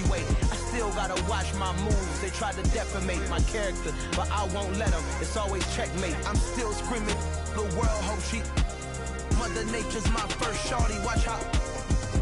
weight. I still gotta watch my moves. They tried to defamate my character, but I won't let them. It's always checkmate. I'm still screaming. The world hopes she. Mother Nature's my first shorty. Watch how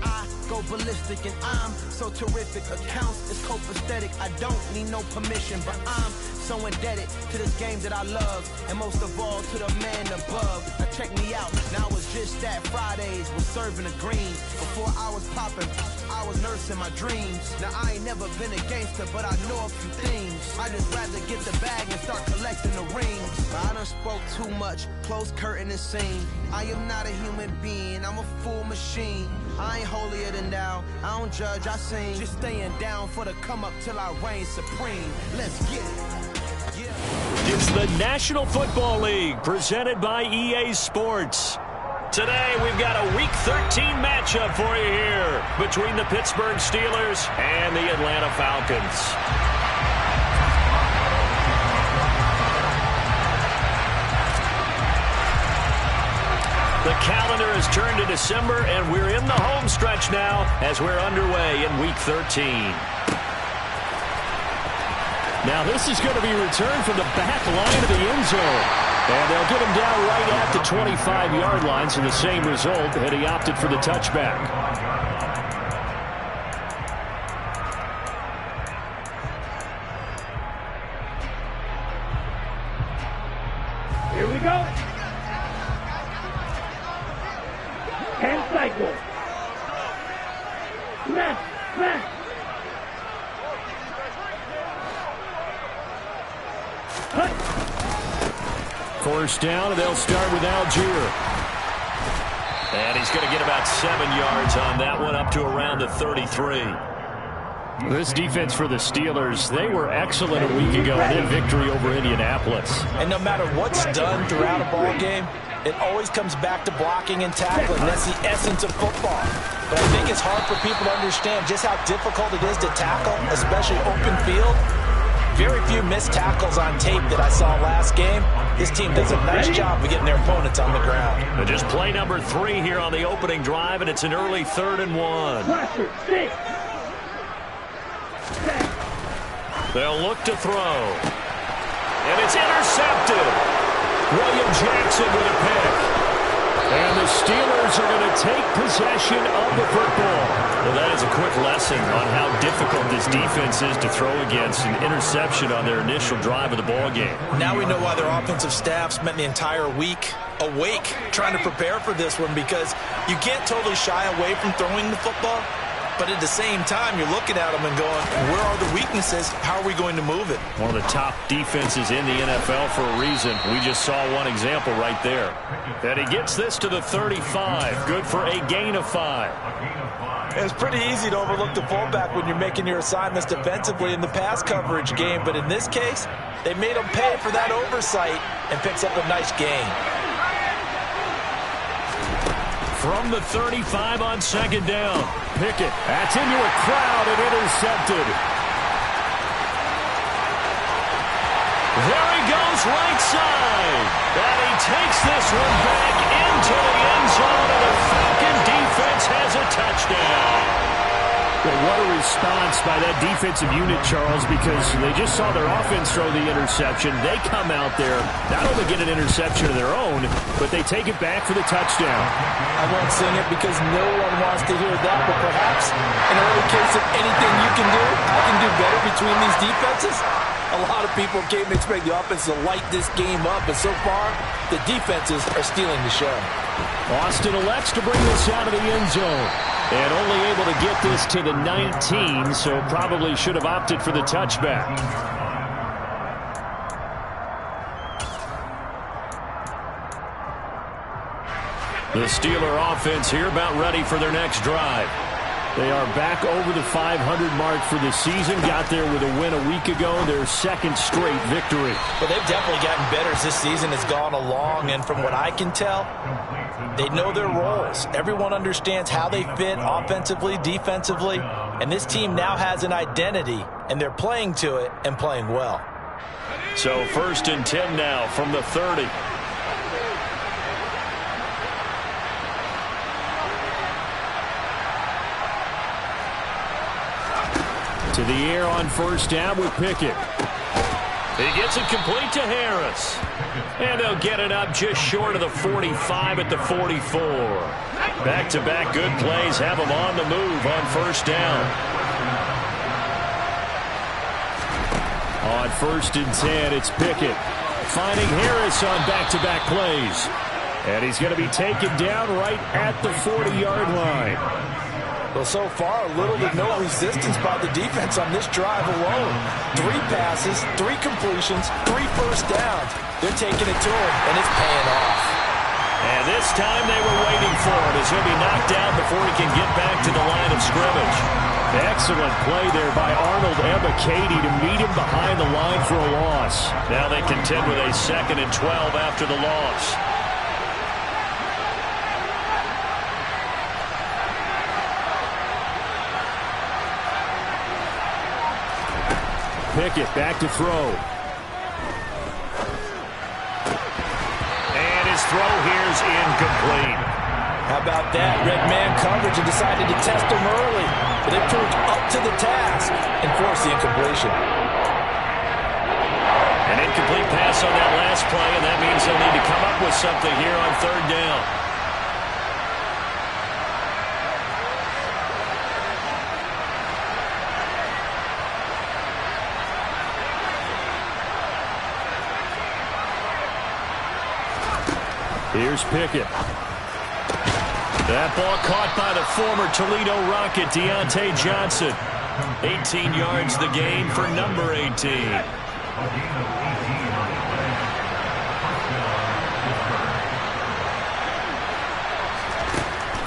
I go ballistic, and I'm so terrific. Accounts is copacetic. I don't need no permission, but I'm so indebted to this game that I love, and most of all to the man above. Now check me out. Now it's just that Fridays was serving the green. Before I was popping, I was nursing my dreams. Now I ain't never been a gangster, but I know a few things. I just rather get the bag and start collecting the rings. But I done spoke too much. Close curtain and scene. I am not a human being. I'm a full machine. I ain't holier than thou. I don't judge, I sing. Just staying down for the come up till I reign supreme. Let's get it. Yeah. It's the National Football League presented by EA Sports. Today we've got a Week 13 matchup for you here between the Pittsburgh Steelers and the Atlanta Falcons. The calendar has turned to December, and we're in the home stretch now as we're underway in Week 13. Now this is going to be returned from the back line of the end zone. And they'll get him down right at the 25-yard line, so the same result, and he opted for the touchback. Here we go. 10 cycles. Smash, smash. First down, and they'll start with Algier. And he's going to get about 7 yards on that one, up to around the 33. This defense for the Steelers, they were excellent a week ago in their victory over Indianapolis. And no matter what's done throughout a ball game, it always comes back to blocking and tackling. That's the essence of football. But I think it's hard for people to understand just how difficult it is to tackle, especially open field. Very few missed tackles on tape that I saw last game. This team does a nice job of getting their opponents on the ground. But just play number 3 here on the opening drive, and it's an early 3rd and 1. They'll look to throw. And it's intercepted. William Jackson with a pick. And the Steelers are going to take possession of the football. Well, that is a quick lesson on how difficult this defense is to throw against. An interception on their initial drive of the ball game. Now we know why their offensive staff spent the entire week awake trying to prepare for this one, because you can't totally shy away from throwing the football. But at the same time, you're looking at them and going, where are the weaknesses? How are we going to move it? One of the top defenses in the NFL for a reason. We just saw one example right there. And he gets this to the 35. Good for a gain of 5. It's pretty easy to overlook the fullback when you're making your assignments defensively in the pass coverage game. But in this case, they made him pay for that oversight and picks up a nice gain. From the 35 on 2nd down. Pickett. That's into a crowd and intercepted. There he goes right side. And he takes this one back into the end zone, and the Falcon defense has a touchdown. Well, what a response by that defensive unit, Charles, because they just saw their offense throw the interception. They come out there, not only get an interception of their own, but they take it back for the touchdown. I won't sing it because no one wants to hear that, but perhaps in early case of anything you can do, I can do better between these defenses. A lot of people came to expect the offense to light this game up, but so far, the defenses are stealing the show. Austin elects to bring this out of the end zone. And only able to get this to the 19, so probably should have opted for the touchback. The Steeler offense here about ready for their next drive. They are back over the 500 mark for the season. Got there with a win a week ago, their 2nd straight victory. But they've definitely gotten better as this season has gone along, and from what I can tell, they know their roles. Everyone understands how they fit offensively, defensively, and this team now has an identity, and they're playing to it and playing well. So 1st and 10 now from the 30. To the air on first down with Pickett. He gets it complete to Harris. And they'll get it up just short of the 45 at the 44. Back-to-back good plays have them on the move on first down. On 1st and 10, it's Pickett. Finding Harris on back-to-back plays. And he's going to be taken down right at the 40-yard line. Well, so far, little to no resistance by the defense on this drive alone. 3 passes, 3 completions, 3 first downs. They're taking it to him, and it's paying off. And this time they were waiting for him as he'll be knocked down before he can get back to the line of scrimmage. Excellent play there by Arnold Ebiketie to meet him behind the line for a loss. Now they contend with a 2nd and 12 after the loss. Pickett back to throw. And his throw here's incomplete. How about that? Red man coverage and decided to test him early. But they proved up to the task and forced the incompletion. An incomplete pass on that last play, and that means they'll need to come up with something here on 3rd down. Here's Pickett. That ball caught by the former Toledo Rocket, Deontay Johnson. 18 yards the gain for number 18.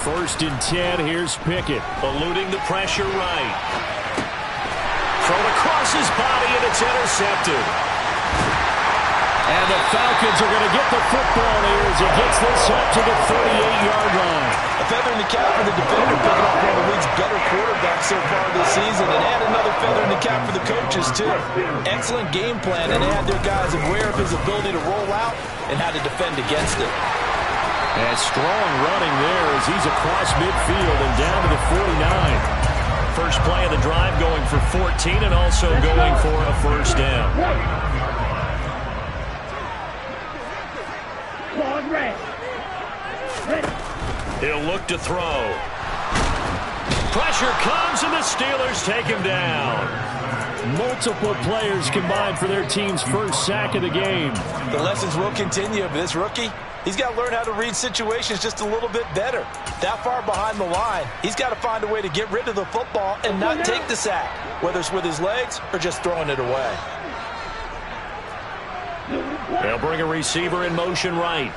1st and 10, here's Pickett. Eluding the pressure right. Thrown across his body, and it's intercepted. And the Falcons are going to get the football here as he gets this up to the 38-yard line. A feather in the cap for the defender, picking up one of the league's better quarterbacks so far this season, and add another feather in the cap for the coaches, too. Excellent game plan, and they had their guys aware of his ability to roll out and how to defend against it. And strong running there as he's across midfield and down to the 49. First play of the drive going for 14 and also going for a first down. He'll look to throw. Pressure comes, and the Steelers take him down. Multiple players combined for their team's first sack of the game. The lessons will continue, but this rookie, he's got to learn how to read situations just a little bit better. That far behind the line, he's got to find a way to get rid of the football and not take the sack, whether it's with his legs or just throwing it away. They'll bring a receiver in motion right.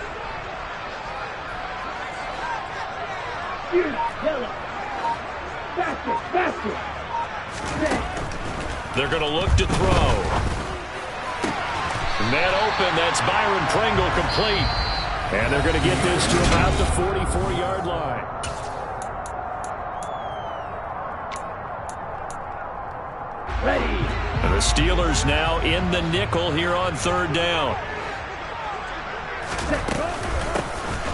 They're going to look to throw. Net open, that's Byron Pringle complete. And they're going to get this to about the 44-yard line. Ready. And the Steelers now in the nickel here on 3rd down.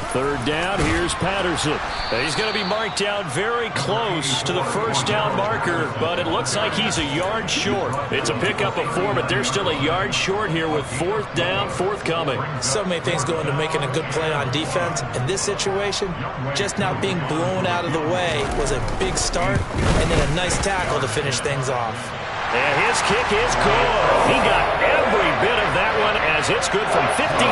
3rd down, here's Patterson. He's going to be marked out very close to the first down marker, but it looks like he's a yard short. It's a pickup of 4, but they're still a yard short here with 4th down, forthcoming. So many things go into making a good play on defense. In this situation, just not being blown out of the way was a big start, and then a nice tackle to finish things off. And his kick is good. He got every bit of that one as it's good from 56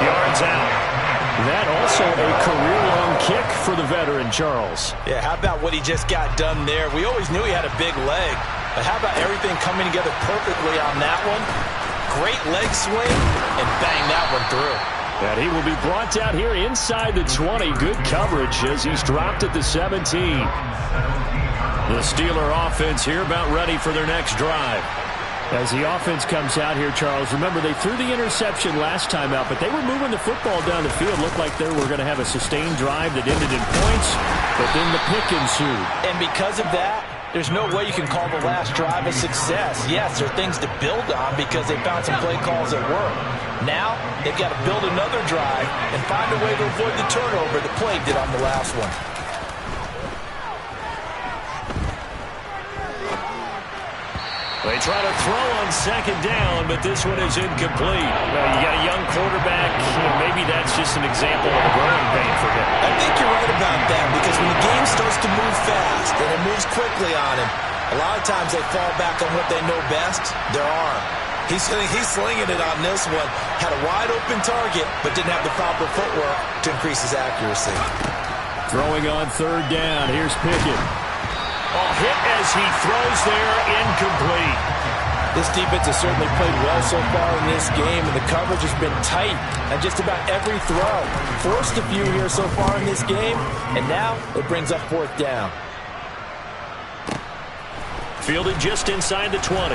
yards out. That also a career-long kick for the veteran, Charles. Yeah, how about what he just got done there? We always knew he had a big leg, but how about everything coming together perfectly on that one? Great leg swing, and bang that one through. And he will be brought down here inside the 20. Good coverage as he's dropped at the 17. The Steeler offense here about ready for their next drive. As the offense comes out here, Charles, remember they threw the interception last time out, but they were moving the football down the field. Looked like they were going to have a sustained drive that ended in points, but then the pick ensued. And because of that, there's no way you can call the last drive a success. Yes, there are things to build on because they found some play calls that work. Now, they've got to build another drive and find a way to avoid the turnover that plagued it on the last one. They try to throw on second down, but this one is incomplete. Well, you got a young quarterback. Maybe that's just an example of a growing pain for him. I think you're right about that, because when the game starts to move fast and it moves quickly on him, a lot of times they fall back on what they know best, their arm. He's slinging it on this one. Had a wide-open target, but didn't have the proper footwork to increase his accuracy. Throwing on third down. Here's Pickett. Hit as he throws there, incomplete. This defense has certainly played well so far in this game, and the coverage has been tight on just about every throw. Forced a few here so far in this game, and now it brings up fourth down. Fielded just inside the 20.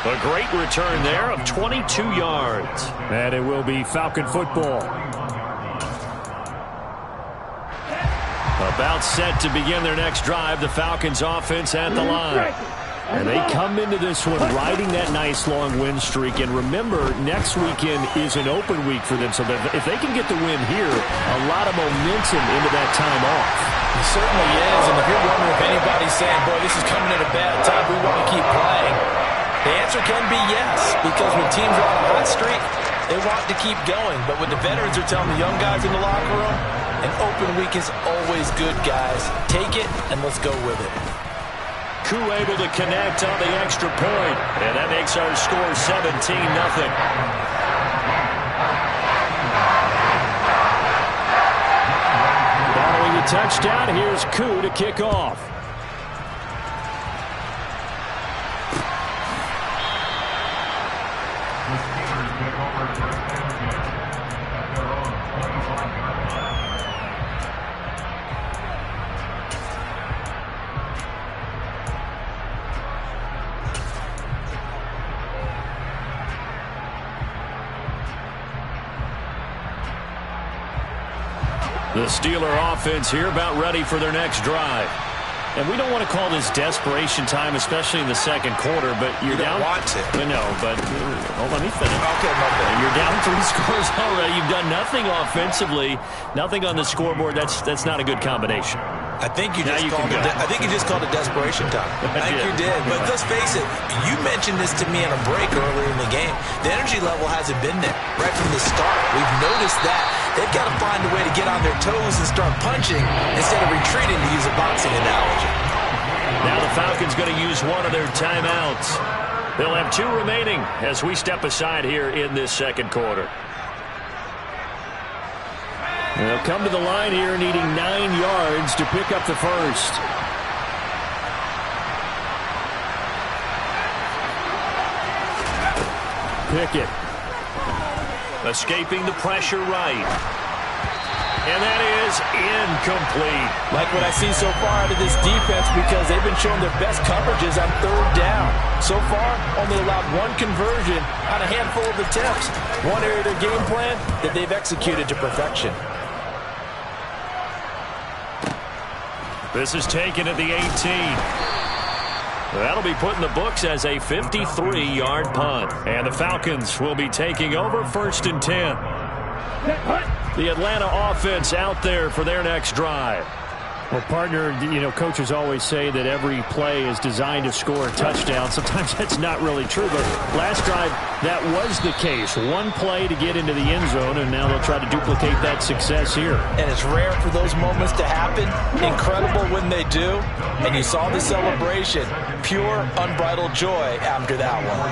A great return there of 22 yards. And it will be Falcon football. About set to begin their next drive, the Falcons offense at the line. And they come into this one riding that nice long win streak. And remember, next weekend is an open week for them. So that if they can get the win here, a lot of momentum into that time off. It certainly is. And if you're wondering if anybody's saying, boy, this is coming at a bad time, we want to keep playing, the answer can be yes. Because when teams are on a hot streak, they want to keep going. But what the veterans are telling the young guys in the locker room, an open week is always good, guys. Take it, and let's go with it. Koo able to connect on the extra point. And that makes our score 17-0. Following the touchdown, here's Koo to kick off. The Steeler offense here about ready for their next drive. And we don't want to call this desperation time, especially in the second quarter, but you're down. Want to. No, but let me finish. Okay, my bad. You're down 3 scores already. You've done nothing offensively, nothing on the scoreboard. That's not a good combination. I think you just called it desperation time. I think you did. But let's face it, you mentioned this to me in a break earlier in the game. The energy level hasn't been there right from the start. We've noticed that. They've got to find a way to get on their toes and start punching instead of retreating, to use a boxing analogy. Now the Falcons going to use one of their timeouts. They'll have 2 remaining as we step aside here in this second quarter. They'll come to the line here needing 9 yards to pick up the first. Pickett. Escaping the pressure right. And that is incomplete. Like what I see so far out of this defense, because they've been showing their best coverages on third down. So far, only allowed 1 conversion on a handful of attempts. One area of their game plan that they've executed to perfection. This is taken at the 18. That'll be put in the books as a 53-yard punt. And the Falcons will be taking over 1st and 10. The Atlanta offense out there for their next drive. Well, partner, coaches always say that every play is designed to score a touchdown. Sometimes that's not really true, but last drive, that was the case. 1 play to get into the end zone, and now they'll try to duplicate that success here. And it's rare for those moments to happen. Incredible when they do. And you saw the celebration. Pure, unbridled joy after that one.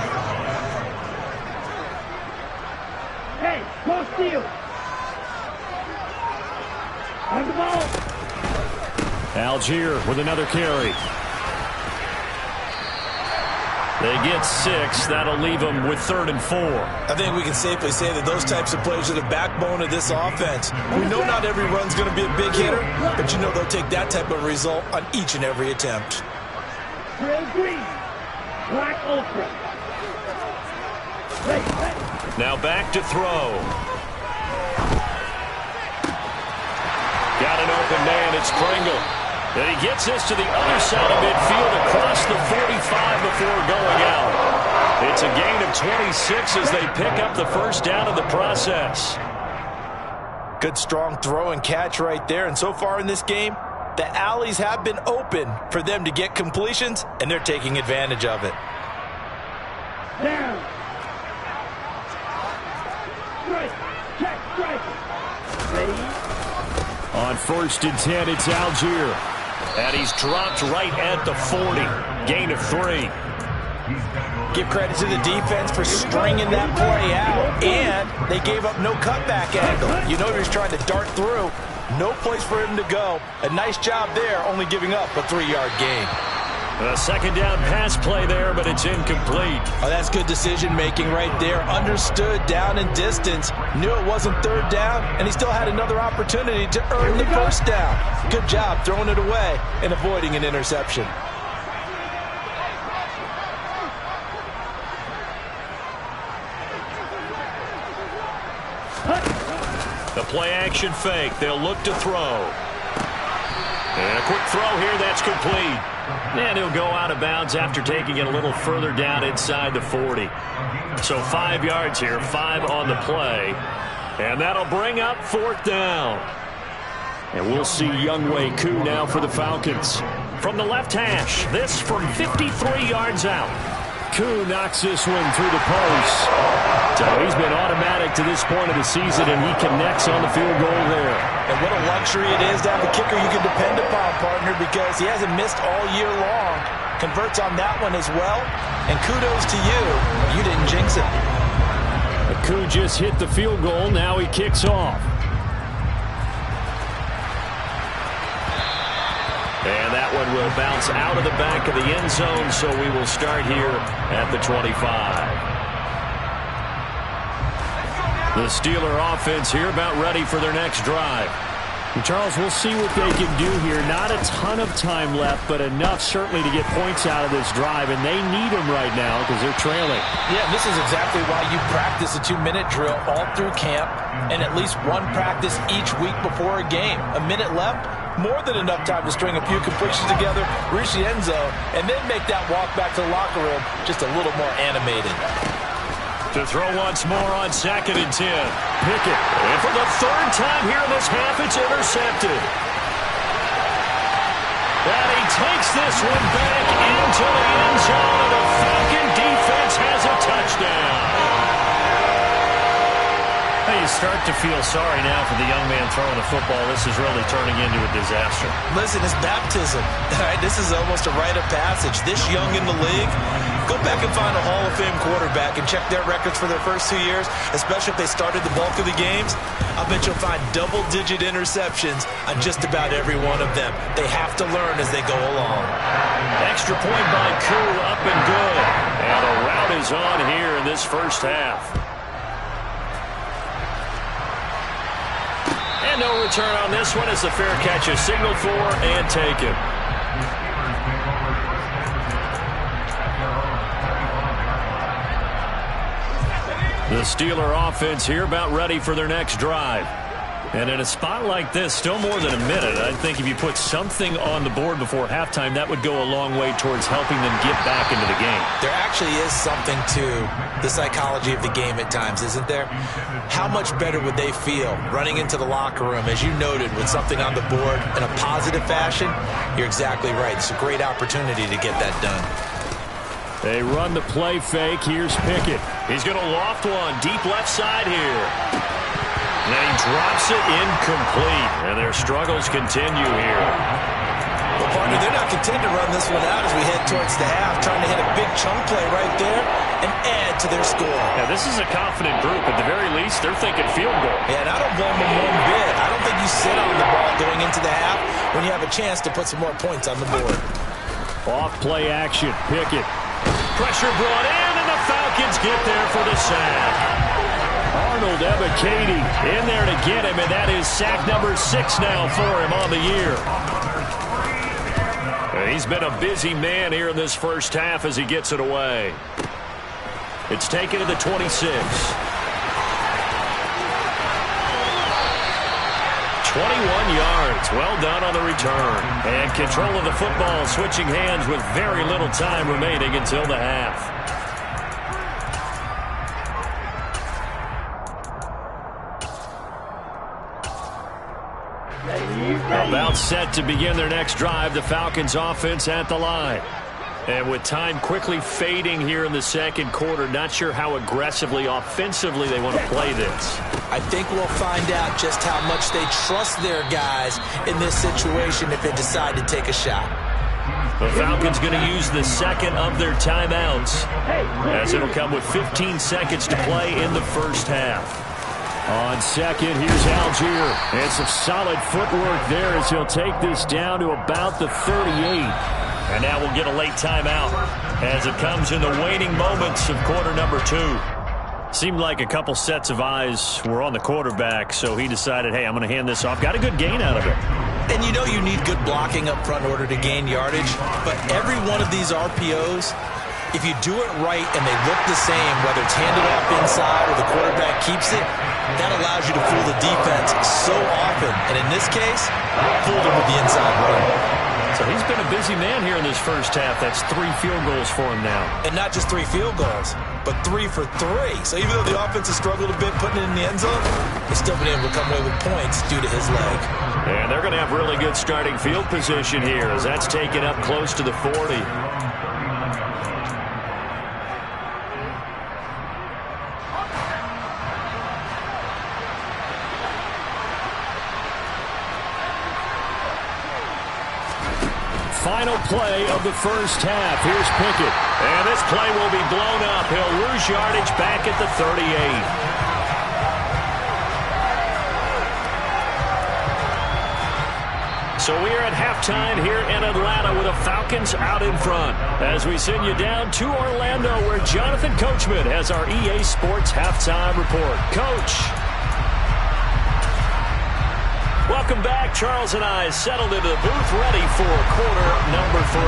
Hey, go steal. On the ball. Algier with another carry. They get 6. That'll leave them with 3rd and 4. I think we can safely say that those types of plays are the backbone of this offense. We know not every run's going to be a big hitter, but you know they'll take that type of result on each and every attempt. Green, black ultra. Now back to throw. Got an open man. It's Pringle. And he gets this to the other side of midfield across the 45 before going out. It's a gain of 26 as they pick up the first down in the process. Good strong throw and catch right there. And so far in this game, The alleys have been open for them to get completions, and they're taking advantage of it. Down. Strike. Check strike. Ready. On 1st and 10, it's Algier. And he's dropped right at the 40. Gain of 3. Give credit to the defense for stringing that play out, and they gave up no cutback angle. You know he was trying to dart through. No place for him to go. A nice job there, only giving up a 3-yard gain. A 2nd down pass play there, but it's incomplete. Oh, that's good decision-making right there. Understood down and distance. Knew it wasn't 3rd down, and he still had another opportunity to earn the 1st down. Good job throwing it away and avoiding an interception. The play-action fake. They'll look to throw. And a quick throw here. That's complete. And he'll go out of bounds after taking it a little further down inside the 40. So 5 yards here, 5 on the play. And that'll bring up 4th down. And we'll see Younghoe Koo now for the Falcons. From the left hash, this from 53 yards out. Koo knocks this one through the post. So he's been automatic to this point of the season, and he connects on the field goal there. And what a luxury it is to have a kicker you can depend upon, partner, because he hasn't missed all year long. Converts on that one as well. And kudos to you. You didn't jinx it. Koo just hit the field goal. Now he kicks off. And that one will bounce out of the back of the end zone, so we will start here at the 25. The Steeler offense here about ready for their next drive. And Charles, we'll see what they can do here. Not a ton of time left, but enough certainly to get points out of this drive, and they need them right now because they're trailing. Yeah, this is exactly why you practice a 2-minute drill all through camp and at least one practice each week before a game. A minute left, more than enough time to string a few completions together, reach the end zone, and then make that walk back to the locker room just a little more animated. To throw once more on 2nd and 10. Pickett. And for the 3rd time here in this half, it's intercepted. And he takes this one back into the end zone, and the Falcon defense has a touchdown. Hey, you start to feel sorry now for the young man throwing the football. This is really turning into a disaster. Listen, it's baptism. All right, this is almost a rite of passage. This young in the league, go back and find a Hall of Fame quarterback and check their records for their first 2 years, especially if they started the bulk of the games. I bet you'll find double-digit interceptions on just about every one of them. They have to learn as they go along. Extra point by Koo, up and good. And a rout is on here in this first half. And no return on this one as the fair catch is signaled for and taken. The Steeler offense here about ready for their next drive. And in a spot like this, still more than a minute, I think if you put something on the board before halftime, that would go a long way towards helping them get back into the game. There actually is something to the psychology of the game at times, isn't there? How much better would they feel running into the locker room, as you noted, with something on the board in a positive fashion? You're exactly right. It's a great opportunity to get that done. They run the play fake. Here's Pickett. He's going to loft one deep left side here. And then he drops it incomplete. And their struggles continue here. Well, partner, they're not content to run this one out as we head towards the half, trying to hit a big chunk play right there and add to their score. Yeah, this is a confident group. At the very least, they're thinking field goal. Yeah, and I don't blame them one bit. I don't think you sit on the ball going into the half when you have a chance to put some more points on the board. Off play action. Pickett. Pressure brought in, and the Falcons get there for the sack. Arnold Ebiketie in there to get him, and that is sack number 6 now for him on the year. He's been a busy man here in this first half as he gets it away. It's taken to the 26. 21 yards. Well done on the return. And control of the football switching hands with very little time remaining until the half. Ready. About set to begin their next drive, the Falcons offense at the line. And with time quickly fading here in the second quarter, not sure how aggressively, offensively they want to play this. I think we'll find out just how much they trust their guys in this situation if they decide to take a shot. The Falcons going to use the second of their timeouts, as it'll come with 15 seconds to play in the first half. On second, here's Algier. And some solid footwork there as he'll take this down to about the 38. And now we'll get a late timeout as it comes in the waning moments of quarter number 2. Seemed like a couple sets of eyes were on the quarterback, so he decided, hey, I'm going to hand this off. Got a good gain out of it. And you know you need good blocking up front in order to gain yardage, but every one of these RPOs, if you do it right and they look the same, whether it's handed off inside or the quarterback keeps it, that allows you to fool the defense so often. And in this case, fooled him with the inside run. So he's been a busy man here in this first half. That's 3 field goals for him now. And not just 3 field goals, but 3 for 3. So even though the offense has struggled a bit putting it in the end zone, he's still been able to come away with points due to his leg. And they're going to have really good starting field position here as that's taken up close to the 40. Final play of the first half. Here's Pickett. And this play will be blown up. He'll lose yardage back at the 38. So we are at halftime here in Atlanta with the Falcons out in front. As we send you down to Orlando where Jonathan Coachman has our EA Sports halftime report. Coach. Welcome back. Charles and I settled into the booth ready for quarter number 3.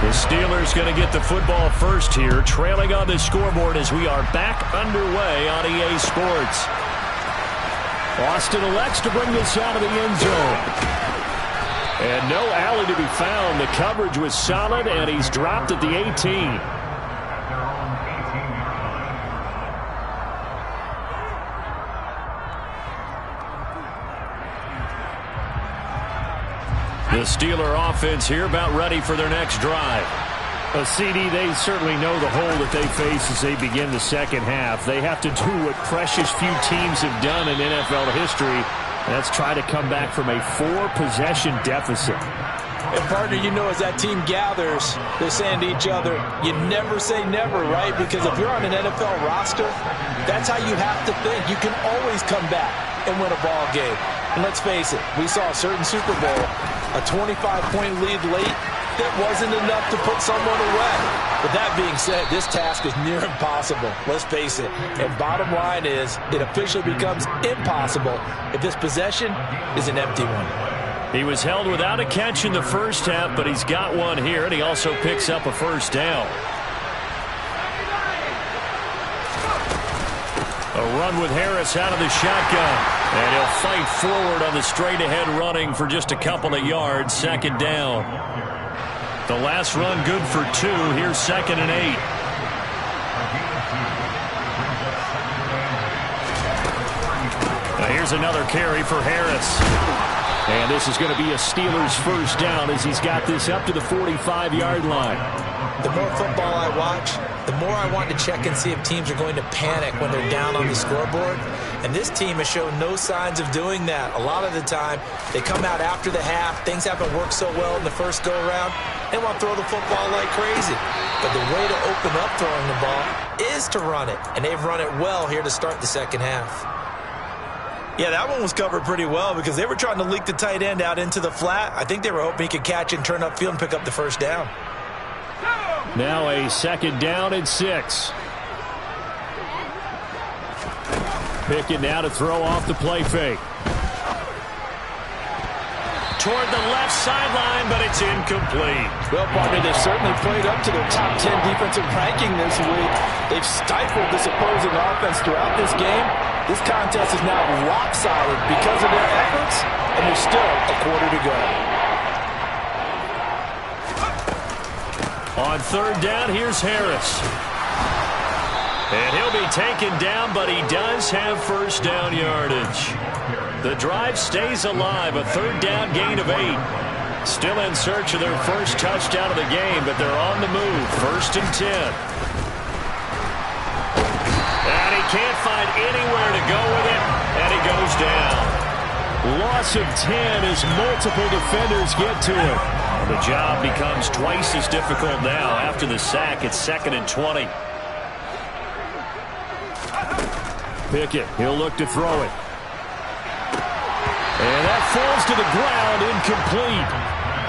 The Steelers going to get the football first here, trailing on the scoreboard as we are back underway on EA Sports. Austin elects to bring this out of the end zone. And no alley to be found. The coverage was solid, and he's dropped at the 18. The Steeler offense here about ready for their next drive. CD, they certainly know the hole that they face as they begin the second half. They have to do what precious few teams have done in NFL history. That's try to come back from a 4-possession deficit. And, partner, you know as that team gathers, they're saying to each other, you never say never, right? Because if you're on an NFL roster, that's how you have to think. You can always come back and win a ball game. And let's face it, we saw a certain Super Bowl, a 25-point lead late, that wasn't enough to put someone away. But that being said, this task is near impossible. Let's face it. And bottom line is, it officially becomes impossible if this possession is an empty one. He was held without a catch in the first half, but he's got one here, and he also picks up a first down. A run with Harris out of the shotgun. And he'll fight forward on the straight-ahead running for just a couple of yards. Second down. The last run good for 2. Here's 2nd and 8. Now here's another carry for Harris. And this is going to be a Steelers first down as he's got this up to the 45-yard line. The more football I watch, the more I want to check and see if teams are going to panic when they're down on the scoreboard. And this team has shown no signs of doing that. A lot of the time, they come out after the half. Things haven't worked so well in the first go-around. They want to throw the football like crazy. But the way to open up throwing the ball is to run it. And they've run it well here to start the second half. Yeah, that one was covered pretty well because they were trying to leak the tight end out into the flat. I think they were hoping he could catch and turn upfield and pick up the first down. Now a 2nd down and 6. Pickett now to throw off the play fake. Toward the left sideline, but it's incomplete. Well, partner, they've certainly played up to their top 10 defensive ranking this week. They've stifled this opposing offense throughout this game. This contest is now lopsided because of their efforts, and there's still a quarter to go. On 3rd down, here's Harris. And he'll be taken down, but he does have first down yardage. The drive stays alive, a third down gain of 8. Still in search of their first touchdown of the game, but they're on the move. 1st and 10. And he can't find anywhere to go with it, and he goes down. Loss of 10 as multiple defenders get to it. The job becomes twice as difficult now. After the sack, it's 2nd and 20. Pickett, he'll look to throw it. And that falls to the ground, incomplete.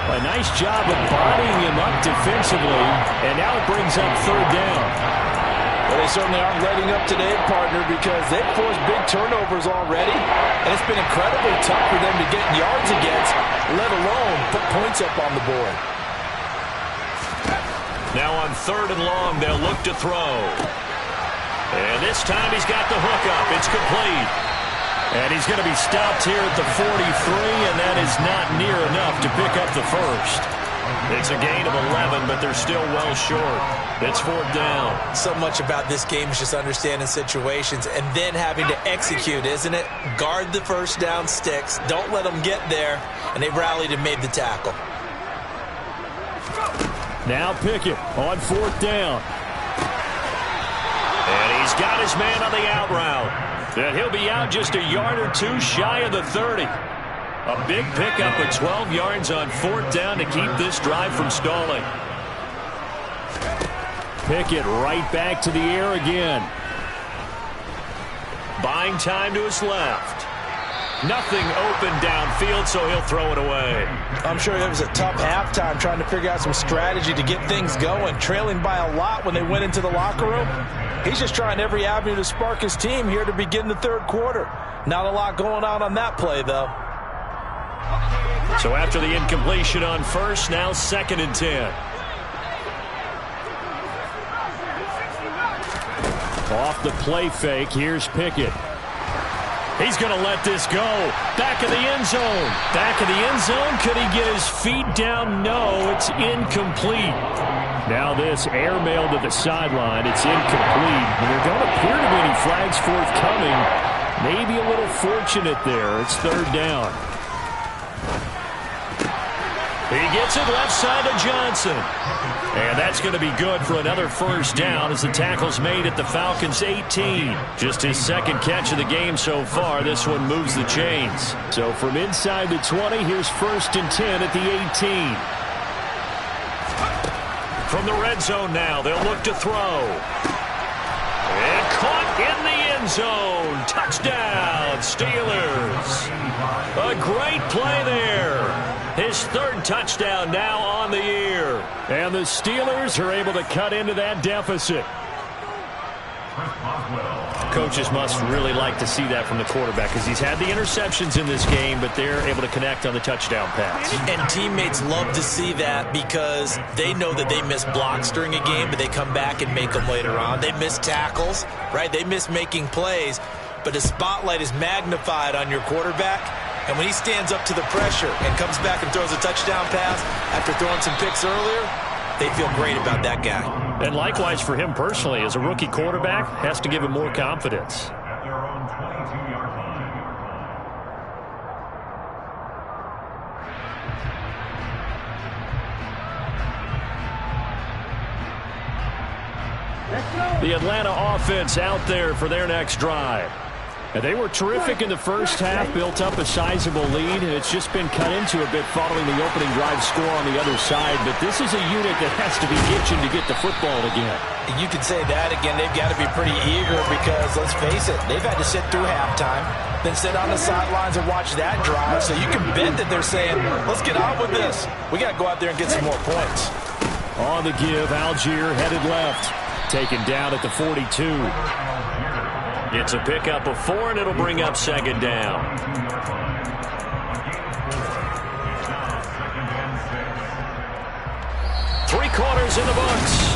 A nice job of bodying him up defensively, and now it brings up 3rd down. Well, they certainly aren't letting up today, partner, because they've forced big turnovers already, and it's been incredibly tough for them to get yards against, let alone put points up on the board. Now on 3rd and long, they'll look to throw. And this time he's got the hook up. It's complete. And he's going to be stopped here at the 43, and that is not near enough to pick up the first. It's a gain of 11, but they're still well short. It's 4th down. So much about this game is just understanding situations and then having to execute, isn't it? Guard the first down sticks. Don't let them get there. And they rallied and made the tackle. Now Pickett on 4th down. And he's got his man on the out route. And he'll be out just a yard or two shy of the 30. A big pickup of 12 yards on 4th down to keep this drive from stalling. Pickett right back to the air again. Buying time to his left. Nothing open downfield, so he'll throw it away. I'm sure it was a tough halftime trying to figure out some strategy to get things going, trailing by a lot when they went into the locker room. He's just trying every avenue to spark his team here to begin the 3rd quarter. Not a lot going on that play, though. So after the incompletion on 1st, now 2nd and 10. Off the play fake, here's Pickett. He's going to let this go. Back of the end zone. Back of the end zone. Could he get his feet down? No, it's incomplete. Now this airmail to the sideline. It's incomplete. And there don't appear to be any flags forthcoming. Maybe a little fortunate there. It's 3rd down. He gets it left side to Johnson. And that's going to be good for another first down as the tackle's made at the Falcons' 18. Just his 2nd catch of the game so far. This one moves the chains. So from inside the 20, here's 1st and 10 at the 18. From the red zone now, they'll look to throw. And caught in the end zone. Touchdown, Steelers. A great play there. His 3rd touchdown now on the year. And the Steelers are able to cut into that deficit. Coaches must really like to see that from the quarterback because he's had the interceptions in this game, but they're able to connect on the touchdown pass. And teammates love to see that because they know that they miss blocks during a game, but they come back and make them later on. They miss tackles, right? They miss making plays, but the spotlight is magnified on your quarterback. And when he stands up to the pressure and comes back and throws a touchdown pass after throwing some picks earlier, they feel great about that guy. And likewise for him personally, as a rookie quarterback, has to give him more confidence. The Atlanta offense out there for their next drive. And they were terrific in the first half, built up a sizable lead, and it's just been cut into a bit following the opening drive score on the other side. But this is a unit that has to be itching to get the football again. You could say that again. They've got to be pretty eager because, let's face it, they've had to sit through halftime, then sit on the sidelines and watch that drive. So you can bet that they're saying, let's get on with this. We got to go out there and get some more points. On the give, Algier headed left. Taken down at the 42. It's a pickup of 4, and it'll bring up 2nd down. Three quarters in the books.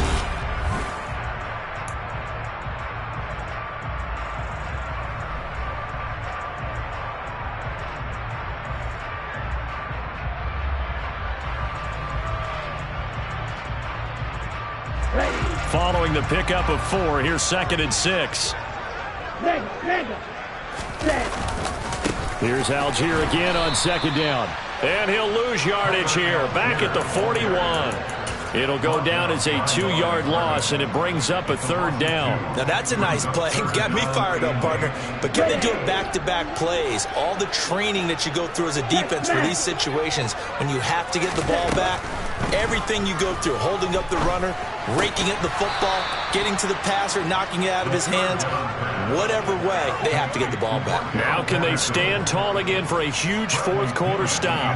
following the pickup of 4. Here's 2nd and 6. Here's Algier again on 2nd down. And he'll lose yardage here. Back at the 41. It'll go down as a 2-yard loss, and it brings up a 3rd down. Now, that's a nice play. Got me fired up, partner. But can they do it back-to-back plays? All the training that you go through as a defense for these situations, when you have to get the ball back, everything you go through, holding up the runner, raking at the football, getting to the passer, knocking it out of his hands, whatever way, they have to get the ball back. Now can they stand tall again for a huge 4th quarter stop?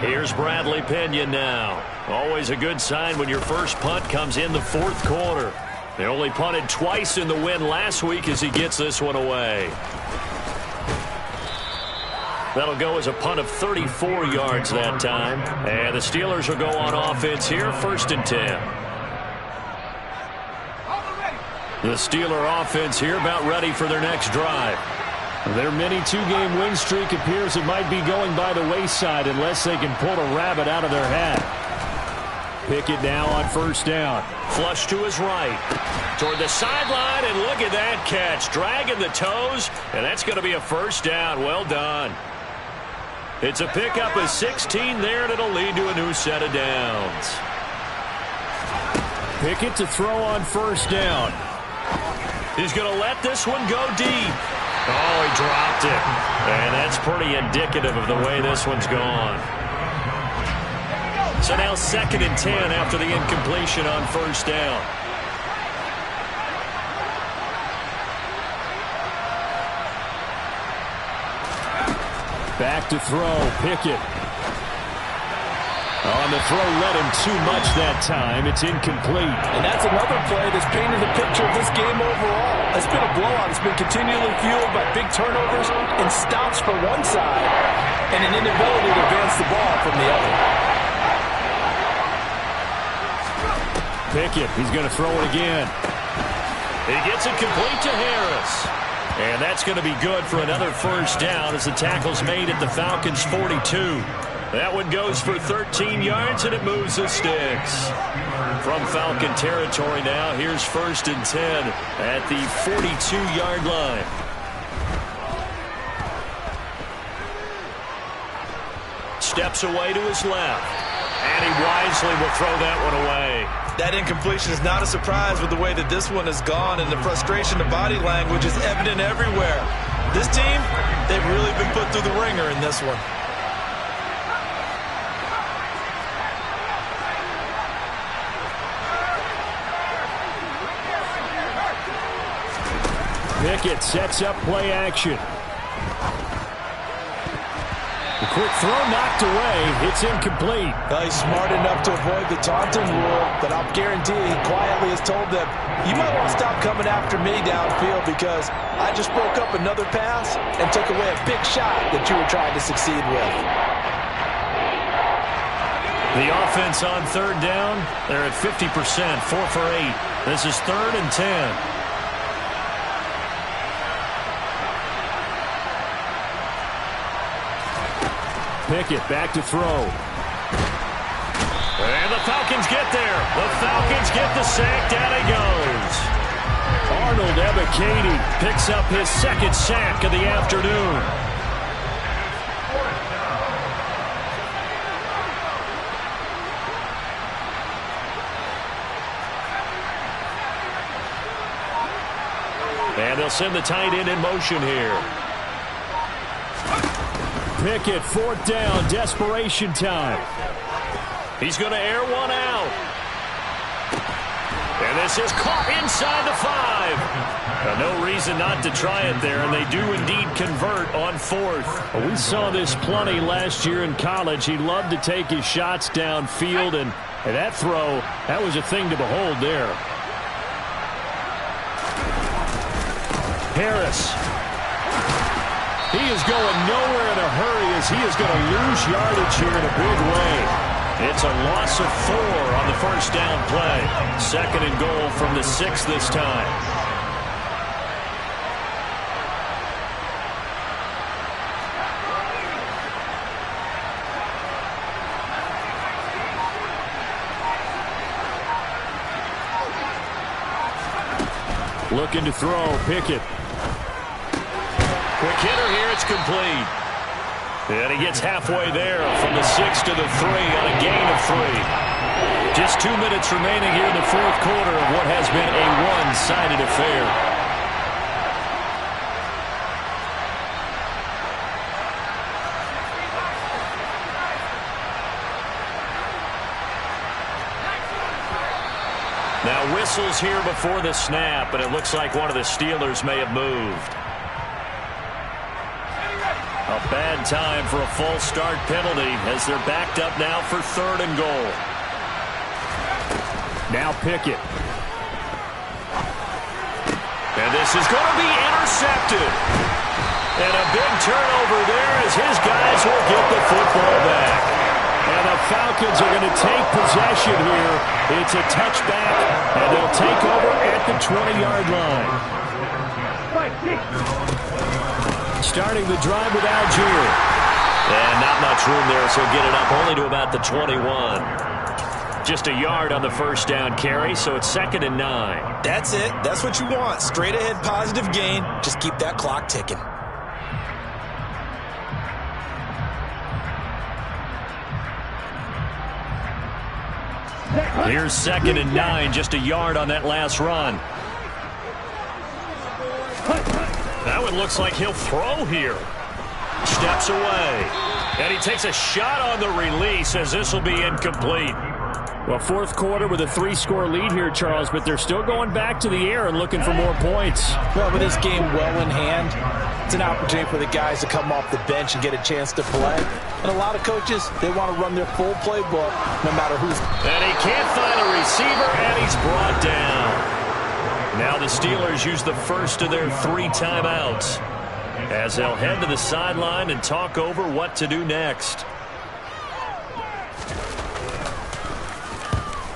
Here's Bradley Pena now. Always a good sign when your first punt comes in the 4th quarter. They only punted twice in the win last week as he gets this one away. That'll go as a punt of 34 yards that time. And the Steelers will go on offense here, 1st and 10. The Steeler offense here about ready for their next drive. Their mini 2-game win streak appears it might be going by the wayside unless they can pull a rabbit out of their hat. Pickett now on 1st down. Flush to his right. Toward the sideline, and look at that catch. Dragging the toes, and that's going to be a 1st down. Well done. It's a pickup of 16 there, and it'll lead to a new set of downs. Pickett to throw on 1st down. He's going to let this one go deep. Oh, he dropped it. And that's pretty indicative of the way this one's gone. So now 2nd and 10 after the incompletion on 1st down. Back to throw, Pickett. On the throw, led him too much that time. It's incomplete. And that's another play that's painted the picture of this game overall. It's been a blowout. It's been continually fueled by big turnovers and stops for one side and an inability to advance the ball from the other. Pickett, he's going to throw it again. He gets it complete to Harris. And that's going to be good for another 1st down as the tackle's made at the Falcons' 42. That one goes for 13 yards, and it moves the sticks. From Falcon territory now, here's 1st and 10 at the 42-yard line. Steps away to his left, and he wisely will throw that one away. That incompletion is not a surprise with the way that this one has gone, and the frustration, the body language is evident everywhere. This team, they've really been put through the ringer in this one. Pickett sets up play action. The quick throw knocked away. It's incomplete. Well, he's smart enough to avoid the taunting rule, but I'll guarantee he quietly has told them, you might want to stop coming after me downfield because I just broke up another pass and took away a big shot that you were trying to succeed with. The offense on 3rd down, they're at 50%, 4 for 8. This is 3rd and 10. Pickett back to throw. And the Falcons get there. The Falcons get the sack. Down he goes. Arnold Ebiketie picks up his 2nd sack of the afternoon. And they'll send the tight end in motion here. Pickett, 4th down, desperation time. He's going to air one out. And this is caught inside the 5. Now, no reason not to try it there, and they do indeed convert on 4th. Well, we saw this plenty last year in college. He loved to take his shots downfield, and that throw, that was a thing to behold there. Harris. He is going nowhere in a hurry as he is going to lose yardage here in a big way. It's a loss of 4 on the 1st down play. 2nd and goal from the 6 this time. Looking to throw. Pickett. Quick hitter here. It's complete. And he gets halfway there from the 6 to the 3 on a gain of 3. Just 2 minutes remaining here in the fourth quarter of what has been a one-sided affair. Now whistles here before the snap, and it looks like one of the Steelers may have moved. A bad time for a false start penalty as they're backed up now for 3rd and goal. Now Pickett. And this is going to be intercepted. And a big turnover there as his guys will get the football back. And the Falcons are going to take possession here. It's a touchback, and they'll take over at the 20-yard line. Starting the drive with Algier. And not much room there, so get it up only to about the 21. Just a yard on the first down carry, so it's 2nd and 9. That's it. That's what you want. Straight ahead positive gain. Just keep that clock ticking. Here's 2nd and 9, just a yard on that last run. That one looks like he'll throw here. Steps away. And he takes a shot on the release as this will be incomplete. Well, fourth quarter with a 3-score lead here, Charles, but they're still going back to the air and looking for more points. Well, with this game well in hand, it's an opportunity for the guys to come off the bench and get a chance to play. And a lot of coaches, they want to run their full playbook no matter who's. And he can't find a receiver, and he's brought down. Now the Steelers use the first of their 3 timeouts as they'll head to the sideline and talk over what to do next.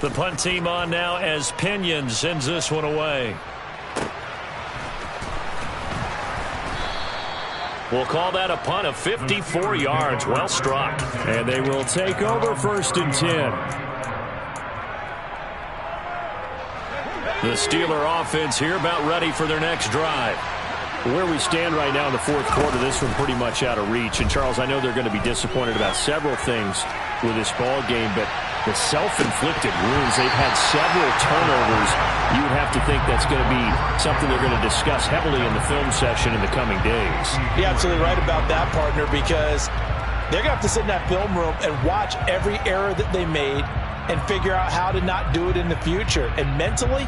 The punt team on now as Pinion sends this one away. We'll call that a punt of 54 yards. Well struck. And they will take over 1st and 10. The Steeler offense here about ready for their next drive. Where we stand right now in the fourth quarter, this one pretty much out of reach. And, Charles, I know they're going to be disappointed about several things with this ball game, but the self-inflicted wounds, they've had several turnovers. You would have to think that's going to be something they're going to discuss heavily in the film session in the coming days. You're absolutely right about that, partner, because they're going to have to sit in that film room and watch every error that they made and figure out how to not do it in the future. And mentally,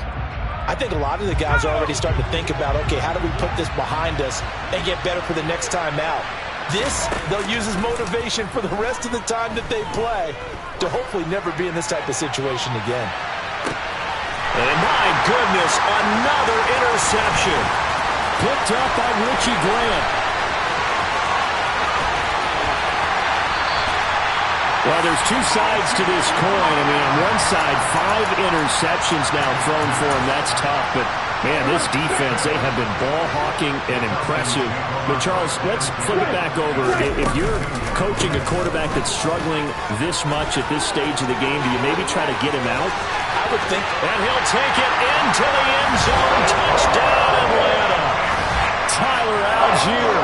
I think a lot of the guys are already starting to think about, okay, how do we put this behind us and get better for the next time out? This, they'll use as motivation for the rest of the time that they play to hopefully never be in this type of situation again. And my goodness, another interception. Picked up by Richie Grant. Well, there's 2 sides to this coin. I mean, on one side, 5 interceptions now thrown for him. That's tough, but man, this defense, they have been ball hawking and impressive. But, Charles, let's flip it back over. If you're coaching a quarterback that's struggling this much at this stage of the game, do you maybe try to get him out? I would think. And he'll take it into the end zone. Touchdown, Atlanta. Tyler Algier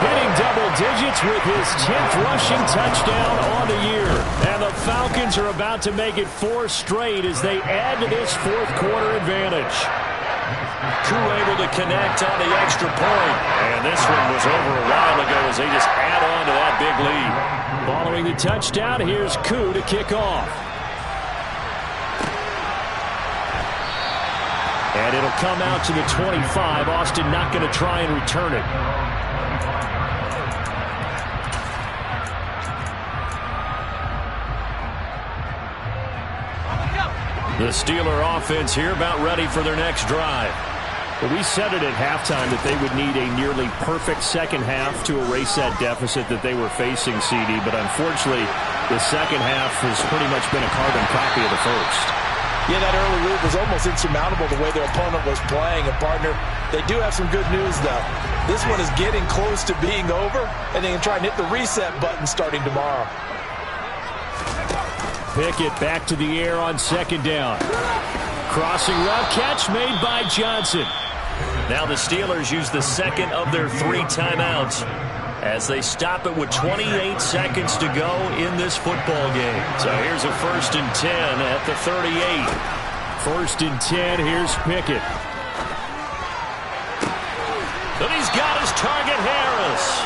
hitting double digits with his 10th rushing touchdown on the year. And the Falcons are about to make it 4 straight as they add to this fourth quarter advantage. Koo able to connect on the extra point. And this one was over a while ago as they just add on to that big lead. Following the touchdown, here's Koo to kick off. And it'll come out to the 25. Austin not going to try and return it. The Steeler offense here about ready for their next drive. Well, we said it at halftime that they would need a nearly perfect second half to erase that deficit that they were facing, CD. But unfortunately, the second half has pretty much been a carbon copy of the first. Yeah, that early lead was almost insurmountable the way their opponent was playing. And, partner, they do have some good news, though. This one is getting close to being over, and they can try and hit the reset button starting tomorrow. Pickett back to the air on second down. Crossing route catch made by Johnson. Now the Steelers use the second of their 3 timeouts as they stop it with 28 seconds to go in this football game. So here's a 1st and 10 at the 38. 1st and 10, here's Pickett. And he's got his target, Harris.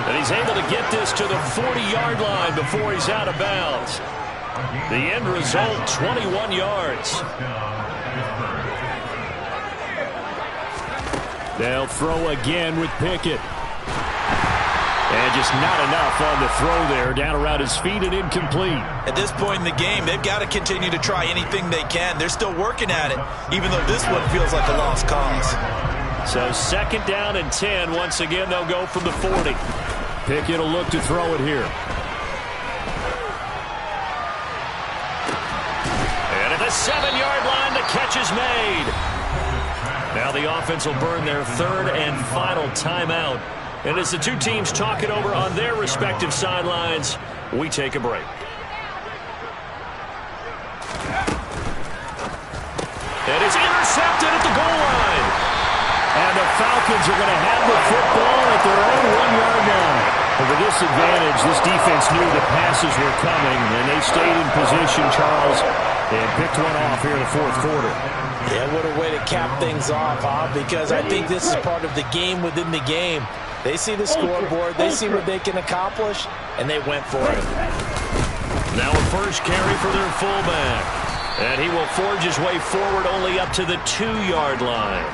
And he's able to get this to the 40-yard line before he's out of bounds. The end result, 21 yards. They'll throw again with Pickett. And just not enough on the throw there. Down around his feet and incomplete. At this point in the game, they've got to continue to try anything they can. They're still working at it, even though this one feels like a lost cause. So 2nd down and 10. Once again, they'll go from the 40. Pickett will look to throw it here. And at the 7-yard line, the catch is made. Now the offense will burn their 3rd and final timeout. And as the two teams talk it over on their respective sidelines, we take a break. And it's intercepted at the goal line. And the Falcons are going to have the football at their own 1-yard line. And with this advantage, this defense knew the passes were coming, and they stayed in position, Charles, and picked one off here in the 4th quarter. Yeah, what a way to cap things off, huh? Because I think this is part of the game within the game. They see the scoreboard, they see what they can accomplish, and they went for it. Now a first carry for their fullback. And he will forge his way forward only up to the 2-yard line.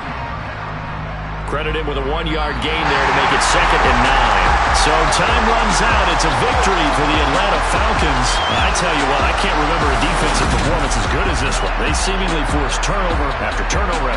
Credit him with a 1-yard gain there to make it 2nd and 9. So time runs out. It's a victory for the Atlanta Falcons. I tell you what, I can't remember a defensive performance as good as this one. They seemingly forced turnover after turnover